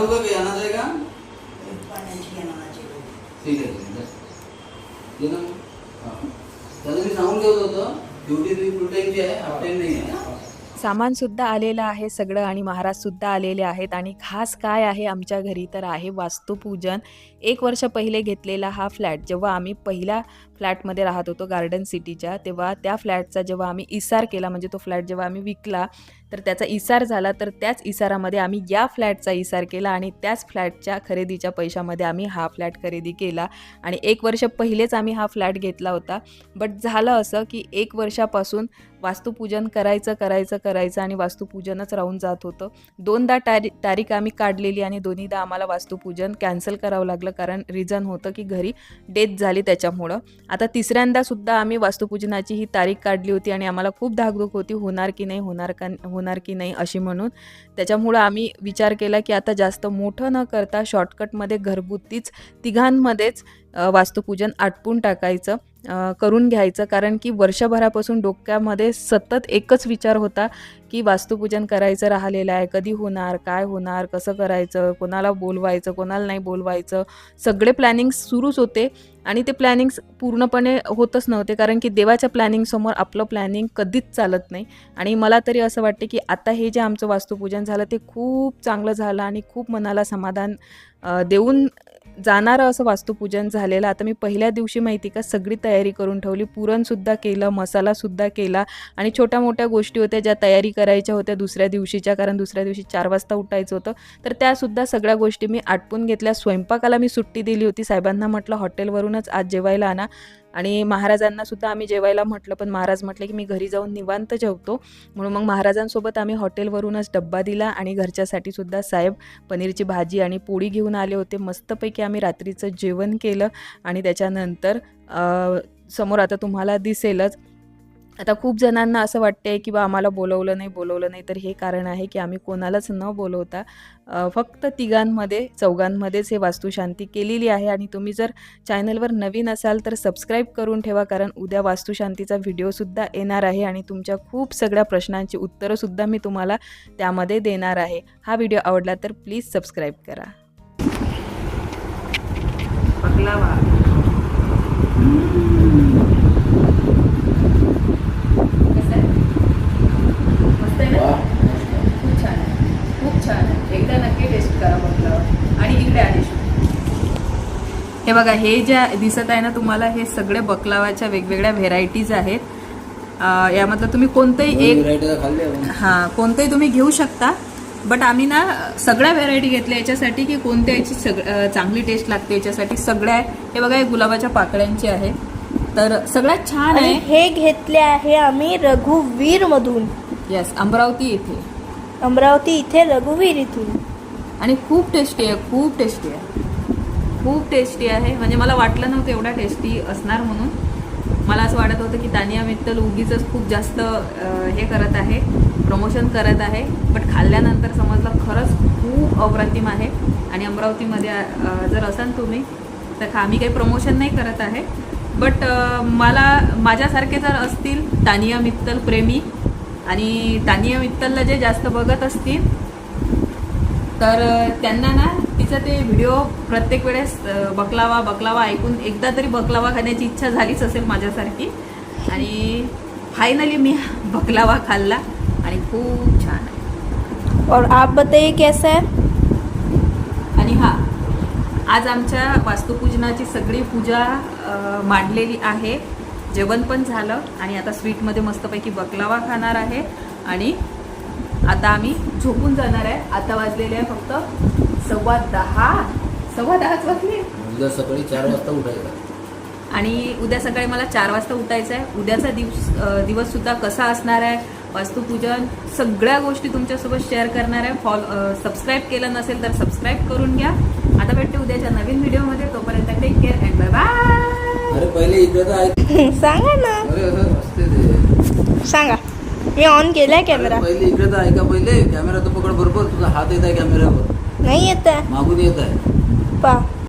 झाडू का भी आना जाएगा? ठीक आहे ये ना त्याला मी सांगून ठेवत होतं ड्युटी तुझी फुल टाईमची आहे हाफ टाईम नाही आहे. सामानसुद्धा आलेलं आहे सगळं आणि महाराजसुद्धा आलेले आहेत आणि खास काय आहे आमच्या घरी तर आहे वास्तुपूजन. 1 वर्ष पहिले घेतलेला हा फ्लॅट जेव्हा आम्ही पहिल्या फ्लॅटमध्ये राहत होतो गार्डन सिटीच्या, तेव्हा त्या फ्लॅटचा जेव्हा आम्ही इसार केला म्हणजे तो फ्लॅट जेव्हा आम्ही विकला तर त्याचा इसार झाला, तर त्याच इसारामध्ये आम्ही या फ्लॅटचा इसार केला आणि त्याच फ्लॅटच्या खरेदीच्या पैशामध्ये आम्ही हा फ्लॅट खरेदी केला. आणि 1 वर्ष पहिलेच आम्ही हा फ्लॅट घेतला होता. बट झालं असं की 1 वर्षापासून वास्तुपूजन करायचं आणि वास्तुपूजनच राहून जात होतं. 2दा तारीख आम्ही काढलेली आणि दोन्हीदा आम्हाला वास्तुपूजन कॅन्सल करावं लागलं, कारण रिझन होतं की घरी डेथ झाली त्याच्यामुळं. आता 3ऱ्यांदा सुद्धा आम्ही वास्तुपूजनाची ही तारीख काढली होती आणि आम्हाला खूप धाकधूक होती होणार की नाही अशी म्हणून. त्याच्यामुळं आम्ही विचार केला की आता जास्त मोठं न करता शॉर्टकटमध्ये घरगुतीच तिघांमध्येच वास्तुपूजन आटपून टाकायचं, करून घ्यायचं. कारण की वर्षभरापासून डोक्यामध्ये सतत एकच विचार होता की वास्तुपूजन करायचं राहिलेलं आहे, कधी होणार, काय होणार, कसं करायचं, कोणाला बोलवायचं, कोणाला नाही बोलवायचं, सगळे प्लॅनिंग्स सुरूच होते आणि ते प्लॅनिंग्स पूर्णपणे होतच नव्हते. कारण की देवाच्या प्लॅनिंगसमोर आपलं प्लॅनिंग कधीच चालत नाही. आणि मला तरी असं वाटते की आता हे जे आमचं वास्तुपूजन झालं ते खूप चांगलं झालं आणि खूप मनाला समाधान देऊन जाणारं असं वास्तुपूजन झालेलं. आता मी पहिल्या दिवशी माहिती का सगळी तयारी करून ठेवली, पुरणसुद्धा केलं, मसालासुद्धा केला आणि छोट्या मोठ्या गोष्टी होत्या ज्या तयारी करायच्या होत्या दुसऱ्या दिवशीच्या, कारण दुसऱ्या दिवशी 4 वाजता उठायचं होतं. तर त्यासुद्धा सगळ्या गोष्टी मी आटपून घेतल्या. स्वयंपाकाला मी सुट्टी दिली होती, साहेबांना म्हटलं हॉटेलवरूनच आज जेवायला आणा आणि महाराजांना सुद्धा आम्ही जेवायला म्हटलं, पण महाराज म्हटले की मी घरी जाऊन निवांत जेवतो, म्हणून मग महाराजांसोबत आम्ही हॉटेलवरूनच डब्बा दिला आणि घरच्यासाठी सुद्धा साहेब पनीरची भाजी आणि पोळी घेऊन आले होते. मस्तपैकी आम्ही रात्रीचं जेवण केलं आणि त्याच्यानंतर समोर आता तुम्हाला दिसेलच. आता खूप जणांना असं वाटते की बा आम्हाला बोलवलं नाही, तर हे कारण आहे की आम्ही कोणालाच न बोलवता फक्त चौघांमध्येच हे वास्तुशांती केलेली आहे. आणि तुम्ही जर चॅनलवर नवीन असाल तर सबस्क्राईब करून ठेवा, कारण उद्या वास्तुशांतीचा व्हिडिओसुद्धा येणार आहे आणि तुमच्या खूप सगळ्या प्रश्नांची उत्तरंसुद्धा मी तुम्हाला त्यामध्ये देणार आहे. हा व्हिडिओ आवडला तर प्लीज सबस्क्राईब करा. बकलावा खूप छान आहे, एकदा नक्की टेस्ट करा बकलावा. आणि इकडे आदेश हे बघा, हे ज्या दिसत आहे ना तुम्हाला, हे सगळे बकलावाच्या वेगवेगळ्या व्हेरायटीज आहेत. यामधलं तुम्ही कोणतंही कोणतंही तुम्ही घेऊ शकता. बट आम्ही ना सगळ्या व्हेरायटी घेतल्या याच्यासाठी की कोणत्या याची चांगली टेस्ट लागते याच्यासाठी. सगळ्या हे बघा, हे गुलाबाच्या पाकळ्यांचे आहे, तर सगळ्यात छान आहे. हे घेतले आहे आम्ही रघुवीर मधून. येस, अमरावती इथे रघुवीर इथून. आणि खूप टेस्टी आहे, म्हणजे मला वाटलं नव्हतं एवढा टेस्टी असणार म्हणून. मला असं वाटत होतं की तानिया मित्तल उगीच खूप जास्त हे करत आहे, प्रमोशन करत आहे. बट खाल्ल्यानंतर समजलं खरंच खूप अप्रतिम आहे. आणि अमरावतीमध्ये जर असाल तुम्ही तर आम्ही काही प्रमोशन नाही करत आहे, बट माझ्यासारखे जर असतील तानिया मित्तल प्रेमी आणि तानिया मित्तलला जे जास्त बघत असतील तर त्यांना ना तिचं ते व्हिडिओ प्रत्येक वेळेस बकलावा ऐकून एकदा तरी बकलावा खाण्याची इच्छा झालीच असेल माझ्यासारखी. आणि फायनली मी बकलावा खाल्ला आणि खूप छान आहे. और आप बताइए कैसा है. आणि आज आमच्या वास्तुपूजनाची सगळी पूजा मांडलेली आहे, जेवण पण झालं आणि आता स्वीटमध्ये मस्तपैकी बकलावा खाणार आहे आणि आता आम्ही झोपून जाणार आहे. आता वाजलेले आहे फक्त 10:15 वाजले. उद्या सकाळी 4 वाजता उठायचं आणि उद्या सकाळी मला 4 वाजता उठायचं आहे. उद्याचा दिवससुद्धा कसा असणार आहे, वास्तुपूजन सगळ्या गोष्टी तुमच्यासोबत शेअर करणार आहे. सबस्क्राईब केलं नसेल तर सबस्क्राईब करून घ्या. आता भेटते उद्याच्या नवीन व्हिडिओमध्ये. तोपर्यंत take care and bye bye. अरे पहिले इकडे तर सांगा ना. अरे असं असते ते. सांगा. मी ऑन केलाय कॅमेरा. पहिले इकडे तर ऐका, पहिले कॅमेरा तो पकड बरोबर. तुझा हात येत आहे कॅमेऱ्यावर, नाही येत आहे. मागून येत आहे. पा